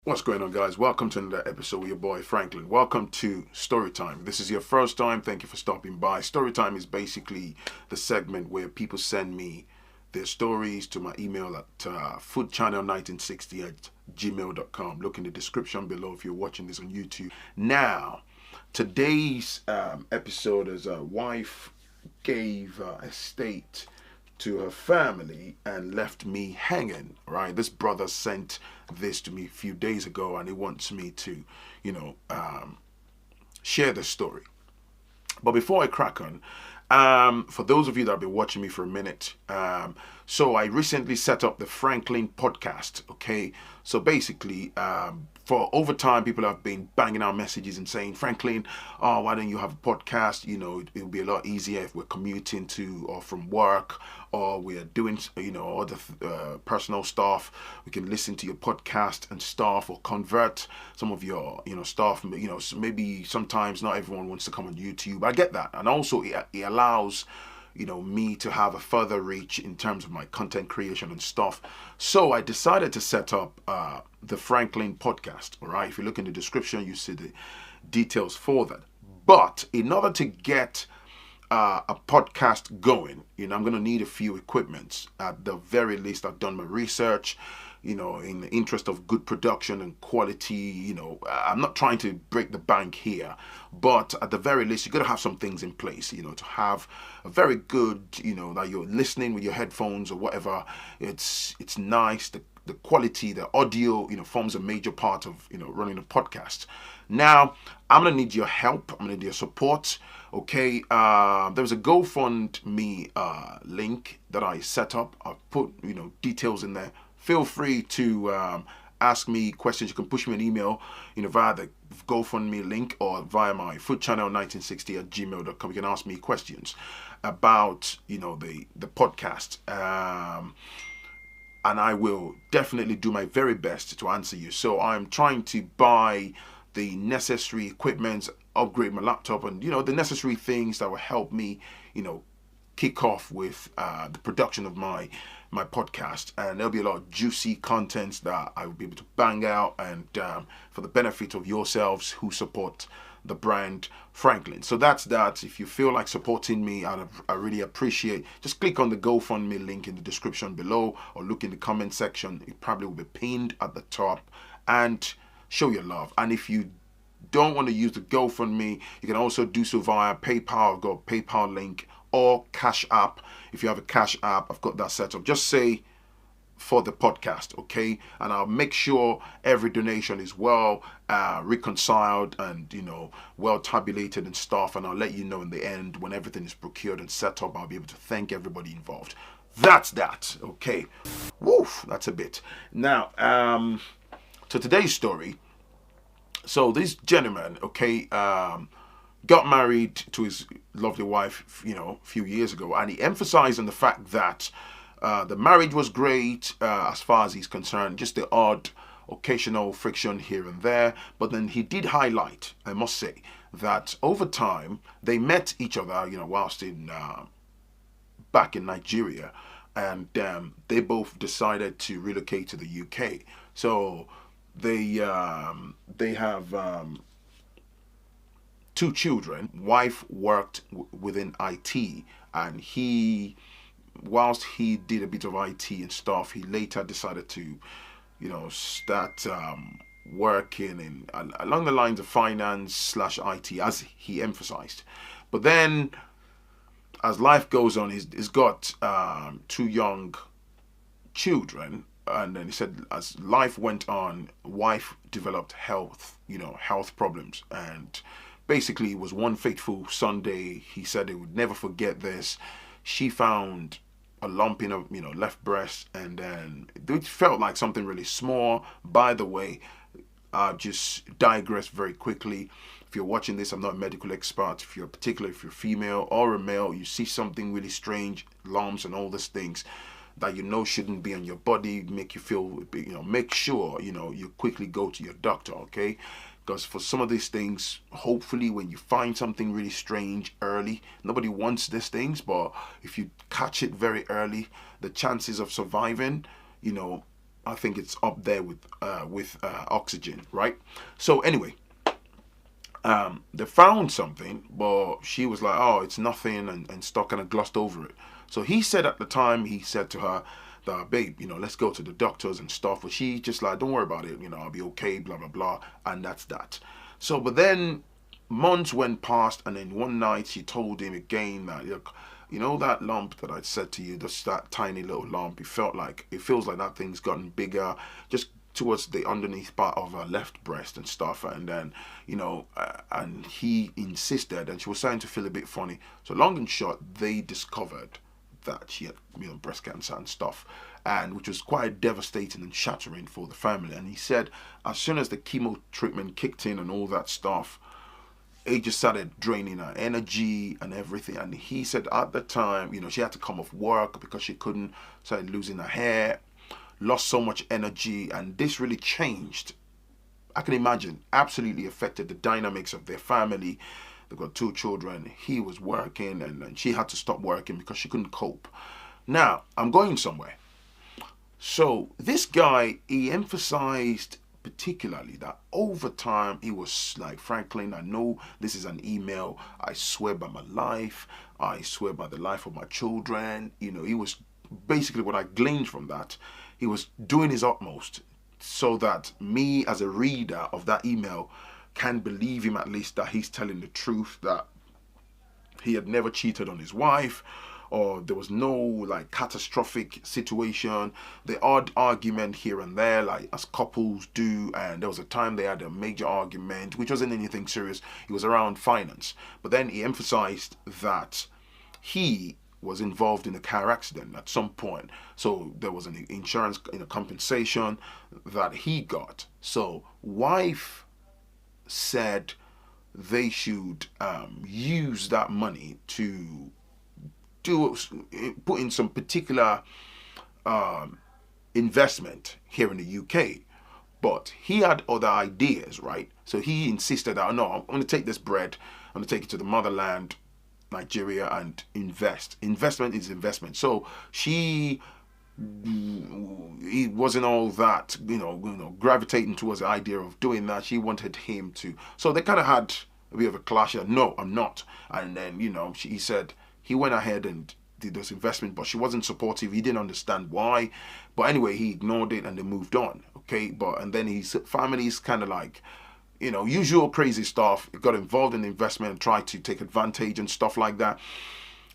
What's going on, guys? Welcome to another episode with your boy Franklin. Welcome to Storytime. This is your first time. Thank you for stopping by. Storytime is basically the segment where people send me their stories to my email at foodchannel1960 at gmail.com. Look in the description below if you're watching this on YouTube. Now, today's episode is a wife gave estate to her family and left me hanging, right? This brother sent this to me a few days ago and he wants me to, you know, share the story. But before I crack on, for those of you that have been watching me for a minute, so I recently set up the Franklin podcast. Okay, so basically, for over time, people have been banging out messages and saying, Franklin, oh, why don't you have a podcast? You know, it would be a lot easier if we're commuting to or from work, or we're doing, other personal stuff. We can listen to your podcast and stuff, or convert some of your, stuff. Maybe sometimes not everyone wants to come on YouTube. I get that, and also it allows me to have a further reach in terms of my content creation and stuff. So I decided to set up the Franklin podcast. All right, if you look in the description, you see the details for that. But in order to get a podcast going, I'm going to need a few equipments. At the very least, I've done my research, in the interest of good production and quality. I'm not trying to break the bank here, but at the very least, you got to have some things in place, to have a very good, that you're listening with your headphones or whatever. It's nice. The quality, the audio, forms a major part of, running a podcast. Now, I'm going to need your help. I'm going to need your support. Okay, there's a GoFundMe link that I set up. I've put, details in there. Feel free to ask me questions. You can push me an email, via the GoFundMe link or via my foodchannel1960 at gmail.com. You can ask me questions about, the podcast. And I will definitely do my very best to answer you. So I'm trying to buy the necessary equipment, upgrade my laptop, and the necessary things that will help me, kick off with the production of my podcast. And there'll be a lot of juicy content that I will be able to bang out, and for the benefit of yourselves who support the brand Franklin. So that's that. If you feel like supporting me, I really appreciate. Just click on the GoFundMe link in the description below, or look in the comment section. It probably will be pinned at the top, and show your love. And if you don't want to use the GoFundMe, you can also do so via PayPal. I've got a PayPal link, or Cash App. If you have a Cash App, I've got that set up. Just say for the podcast, okay? And I'll make sure every donation is well reconciled and well tabulated and stuff. And I'll let you know in the end, when everything is procured and set up, I'll be able to thank everybody involved. That's that, okay? Woof, that's a bit. Now, to today's story. So this gentleman, okay, got married to his lovely wife, a few years ago, and he emphasized on the fact that the marriage was great as far as he's concerned, just the odd occasional friction here and there. But then he did highlight, I must say, that over time they met each other, whilst in back in Nigeria, and they both decided to relocate to the UK. So they have two children. Wife worked within IT, and whilst he did a bit of IT and stuff, he later decided to, start working in along the lines of finance/IT, as he emphasized. But then, as life goes on, he's got two young children, and then he said as life went on, wife developed health problems, and basically it was one fateful Sunday. He said he would never forget this. She found a lump in her left breast, and then it felt like something really small. By the way, just digress very quickly. If you're watching this, I'm not a medical expert. If you're female or a male, you see something really strange, lumps and all these things that shouldn't be on your body, make you feel, make sure you quickly go to your doctor, okay? Because for some of these things, hopefully when you find something really strange early, nobody wants these things, but if you catch it very early, the chances of surviving, I think it's up there with oxygen, right? So anyway, they found something, but she was like, "Oh, it's nothing," and stuck kind of glossed over it. So he said at the time, he said to her that, "Babe, let's go to the doctors and stuff." But she just like, "Don't worry about it. I'll be okay." Blah blah blah, and that's that. So, but then months went past, and then one night she told him again that, "Look, that lump that I said to you, just that tiny little lump. It feels like that thing's gotten bigger, just towards the underneath part of her left breast and stuff." And then, and he insisted, and she was starting to feel a bit funny. So long and short, they discovered that she had, breast cancer and stuff, and which was quite devastating and shattering for the family. And he said, as soon as the chemo treatment kicked in and all that stuff, it just started draining her energy and everything. And he said at the time, she had to come off work because she couldn't, started losing her hair, lost so much energy, and this really changed. I can imagine, absolutely affected the dynamics of their family. They've got 2 children. He was working, and she had to stop working because she couldn't cope. Now, I'm going somewhere. So this guy, he emphasized particularly that over time he was like, "Franklin, I know this is an email. I swear by my life. I swear by the life of my children." He was basically, what I gleaned from that, he was doing his utmost so that me as a reader of that email can believe him, at least that he's telling the truth, that he had never cheated on his wife, or there was no like catastrophic situation. The odd argument here and there, like as couples do, and there was a time they had a major argument, which wasn't anything serious. It was around finance. But then he emphasized that he was involved in a car accident at some point. So there was an insurance compensation that he got. So wife said they should use that money to put in some particular investment here in the UK. But he had other ideas, right? So he insisted that, "No, I'm going to take this bread, I'm going to take it to the motherland, Nigeria, and invest." Investment is investment. So he wasn't all that, gravitating towards the idea of doing that. She wanted him to. So they kind of had a bit of a clash. "No, I'm not." And then, he said he went ahead and did this investment, but she wasn't supportive. He didn't understand why. But anyway, he ignored it and they moved on. Okay. And then his family's kind of like, usual crazy stuff. He got involved in investment and tried to take advantage and stuff like that.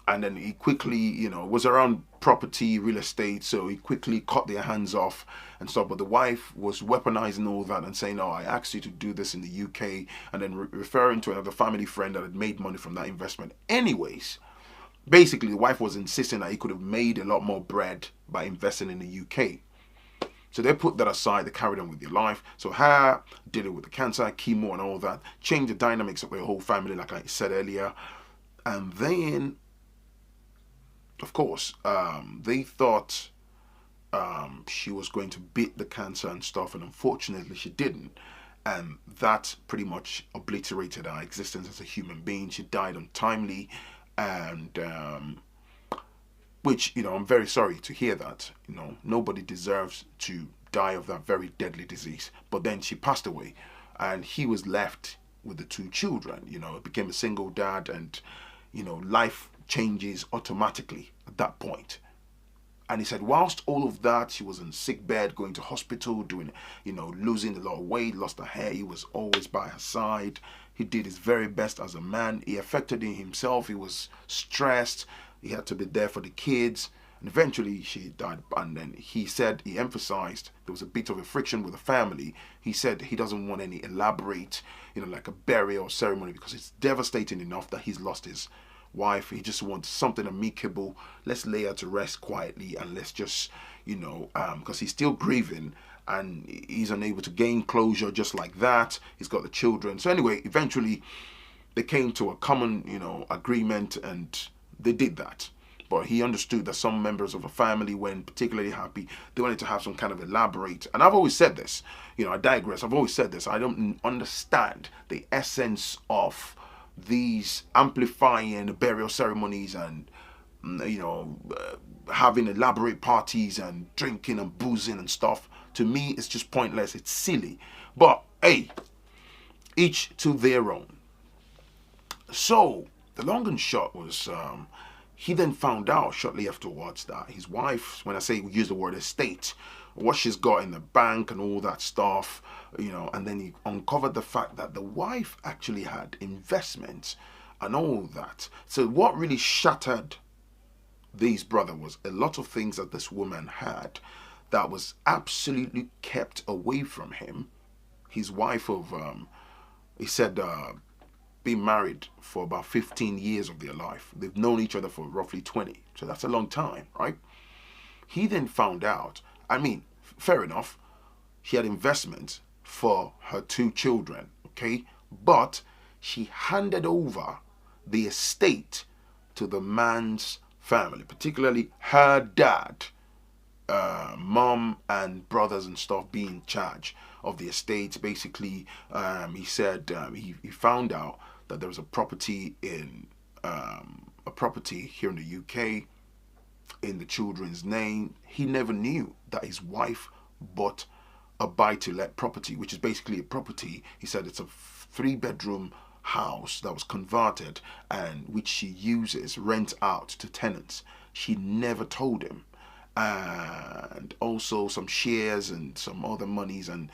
And then he quickly, was around property, real estate, so he quickly cut their hands off and stuff. But the wife was weaponizing all that and saying, "Oh, I asked you to do this in the UK," and then referring to another family friend that had made money from that investment. Anyways, basically, the wife was insisting that he could have made a lot more bread by investing in the UK. So they put that aside, they carried on with their life. So her dealing with the cancer, chemo and all that, changed the dynamics of their whole family, like I said earlier. And then, of course, they thought she was going to beat the cancer and stuff, and unfortunately she didn't. And that pretty much obliterated her existence as a human being. She died untimely, and which, I'm very sorry to hear that. Nobody deserves to die of that very deadly disease. But then she passed away, and he was left with the 2 children. Became a single dad, and life changes automatically at that point. And he said, whilst all of that, she was in sick bed, going to hospital, doing, losing a lot of weight, lost her hair. He was always by her side. He did his very best as a man. He affected it himself. He was stressed. He had to be there for the kids. And eventually she died. And then he emphasized there was a bit of a friction with the family. He said he doesn't want any elaborate, like a burial ceremony, because it's devastating enough that he's lost his wife. He just wants something amicable. Let's lay her to rest quietly, and let's just, because he's still grieving and he's unable to gain closure just like that. He's got the children. So anyway, eventually they came to a common, agreement, and they did that. But he understood that some members of a family weren't particularly happy. They wanted to have some kind of elaborate. And I've always said this, I digress. I've always said this. I don't understand the essence of these amplifying burial ceremonies and, having elaborate parties and drinking and boozing and stuff. To me, it's just pointless. It's silly. But hey, each to their own. So the long and short was, he then found out shortly afterwards that his wife, when I say use the word estate, what she's got in the bank and all that stuff, and then he uncovered the fact that the wife actually had investments and all that. So what really shattered these brother was a lot of things that this woman had that was absolutely kept away from him. His wife of, he said, been married for about 15 years of their life. They've known each other for roughly 20. So that's a long time, right? He then found out, I mean, fair enough, she had investments for her 2 children, okay? But she handed over the estate to the man's family, particularly her dad, mom and brothers and stuff being in charge of the estate. Basically, he said he found out that there was a property in a property here in the UK in the children's name. He never knew that his wife bought a buy-to-let property, which is basically a property. He said it's a 3-bedroom house that was converted and which she uses, rent out to tenants. She never told him. And also some shares and some other monies and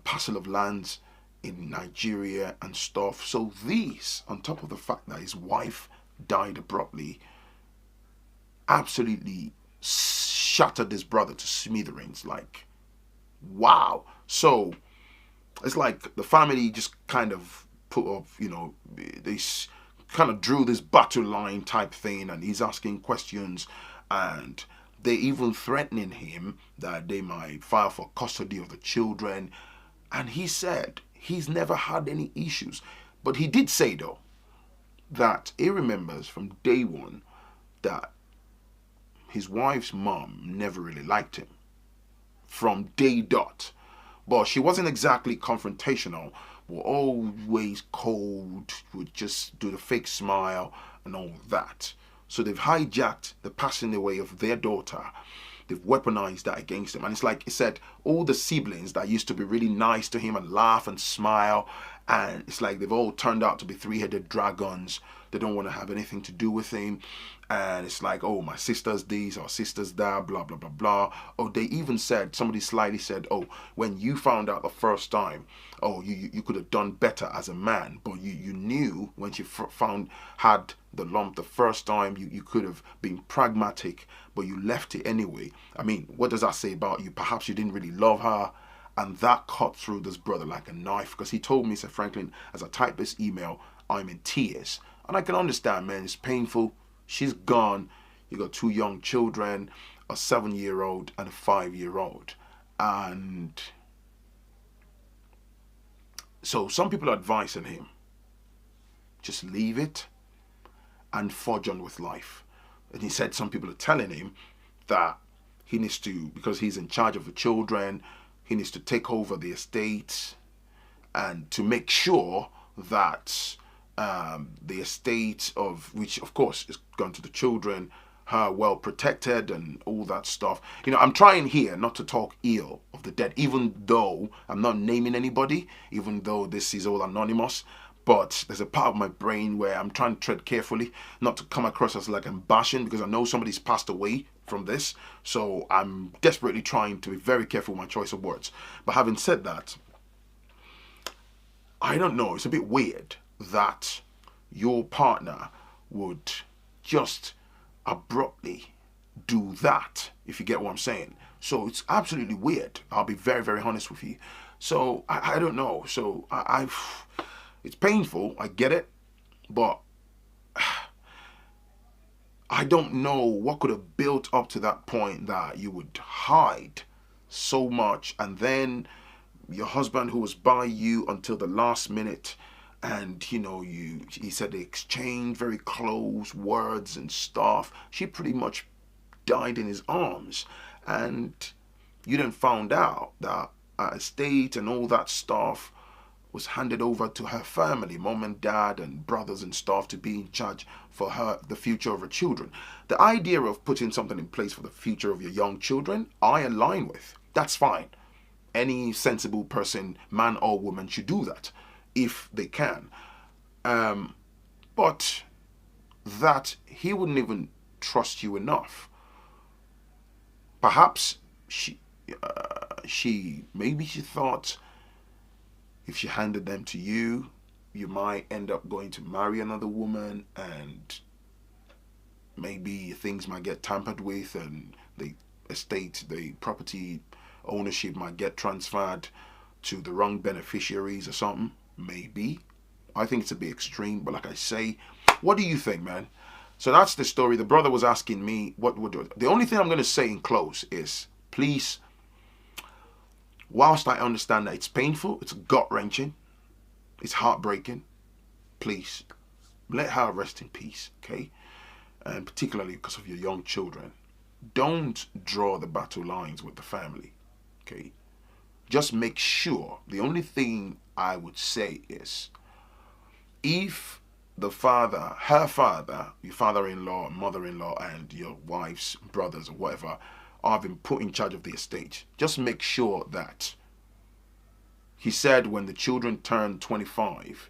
parcel of lands in Nigeria and stuff. So these, on top of the fact that his wife died abruptly, absolutely shattered his brother to smithereens. Like, wow. So it's like the family just kind of put up, they kind of drew this battle line type thing, and he's asking questions, and they even threatening him that they might file for custody of the children. And he said he's never had any issues. But he did say, though, that he remembers from day one that his wife's mom never really liked him. From day dot. But she wasn't exactly confrontational. Were always cold, would just do the fake smile and all that. So they've hijacked the passing away of their daughter. They've weaponized that against him. And it's like he said, all the siblings that used to be really nice to him and laugh and smile, and it's like they've all turned out to be 3-headed dragons. They don't want to have anything to do with him. And it's like, oh, my sister's this or sister's that, blah, blah, blah, blah. Oh, they even said, somebody slightly said, oh, when you found out the first time, oh, you could have done better as a man. But you knew when she had the lump the first time, you could have been pragmatic, but you left it anyway. I mean, what does that say about you? Perhaps you didn't really love her. And that cut through this brother like a knife, because he told me, said, Franklin, as I type this email, I'm in tears. And I can understand, man, it's painful. She's gone. You got 2 young children, a 7-year-old and a 5-year-old. And so some people are advising him, just leave it and forge on with life. And he said some people are telling him that he needs to, because he's in charge of the children, he needs to take over the estate and to make sure that the estate, of which of course is going to the children, are well protected and all that stuff. I'm trying here not to talk ill of the dead, even though I'm not naming anybody, even though this is all anonymous. But there's a part of my brain where I'm trying to tread carefully, not to come across as like I'm bashing, because I know somebody's passed away from this. So I'm desperately trying to be very careful with my choice of words. But having said that, I don't know, it's a bit weird that your partner would just abruptly do that, if you get what I'm saying. So it's absolutely weird. I'll be very, very honest with you. So I don't know. So it's painful, I get it, but I don't know what could have built up to that point that you would hide so much, and then your husband, who was by you until the last minute, and he said they exchanged very close words and stuff. She pretty much died in his arms, and you then found out that estate and all that stuff was handed over to her family, mom and dad and brothers and stuff, to be in charge for her, the future of her children. The idea of putting something in place for the future of your young children, I align with. That's fine. any sensible person, man or woman, should do that if they can. But that he wouldn't even trust you enough. Perhaps maybe she thought if she handed them to you, you might end up going to marry another woman, and maybe things might get tampered with, and the estate, the property ownership might get transferred to the wrong beneficiaries or something. Maybe. I think it's a bit extreme, but like I say, what do you think, man? So that's the story. The brother was asking me what would do. The only thing I'm going to say in close is, please, whilst I understand that it's painful, it's gut-wrenching, it's heartbreaking, please, let her rest in peace, okay? And particularly because of your young children, don't draw the battle lines with the family, okay? Just make sure, the only thing I would say is, if the father, her father, your father-in-law, mother-in-law, and your wife's brothers or whatever are being put in charge of the estate, just make sure that, he said when the children turn 25,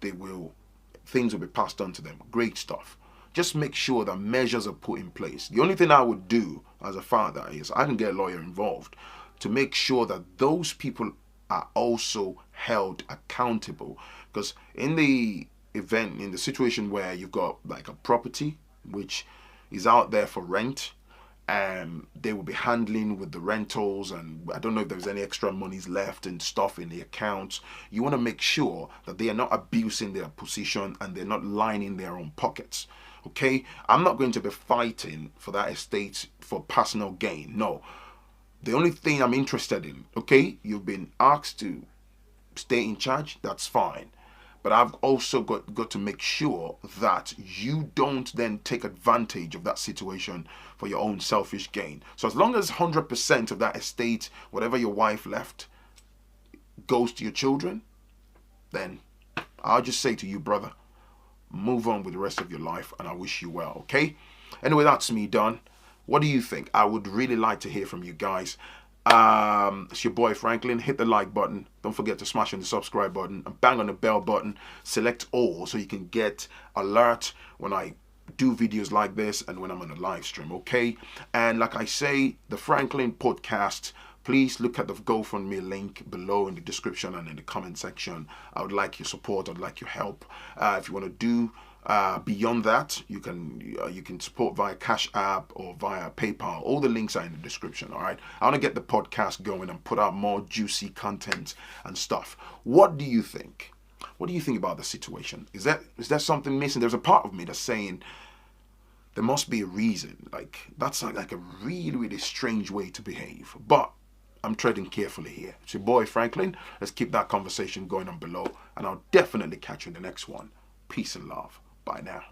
things will be passed on to them. Great stuff. Just make sure that measures are put in place. The only thing I would do as a father is I can get a lawyer involved to make sure that those people are also held accountable. Because in the event, in the situation where you've got like a property which is out there for rent, and they will be handling with the rentals, and I don't know if there's any extra monies left and stuff in the accounts. You want to make sure that they are not abusing their position and they're not lining their own pockets. Okay, I'm not going to be fighting for that estate for personal gain. No, the only thing I'm interested in, okay, you've been asked to stay in charge, that's fine. But I've also got to make sure that you don't then take advantage of that situation for your own selfish gain. So as long as 100% of that estate, whatever your wife left, goes to your children, then I'll just say to you, brother, move on with the rest of your life, and I wish you well, okay? Anyway, that's me done. What do you think? I would really like to hear from you guys. It's your boy Franklin. Hit the like button. Don't forget to smash on the subscribe button and bang on the bell button. Select all so you can get alert when I do videos like this and when I'm on a live stream, okay? And like I say, the Franklin podcast, please look at the GoFundMe link below in the description and in the comment section. I would like your support. I'd like your help. If you want to do beyond that, you can support via Cash App or via PayPal. All the links are in the description. All right. I want to get the podcast going and put out more juicy content and stuff. What do you think? What do you think about the situation? Is there something missing? There's a part of me that's saying there must be a reason. Like that's like a really, really strange way to behave. But I'm treading carefully here. It's your boy Franklin. Let's keep that conversation going on below, and I'll definitely catch you in the next one. Peace and love. Bye now.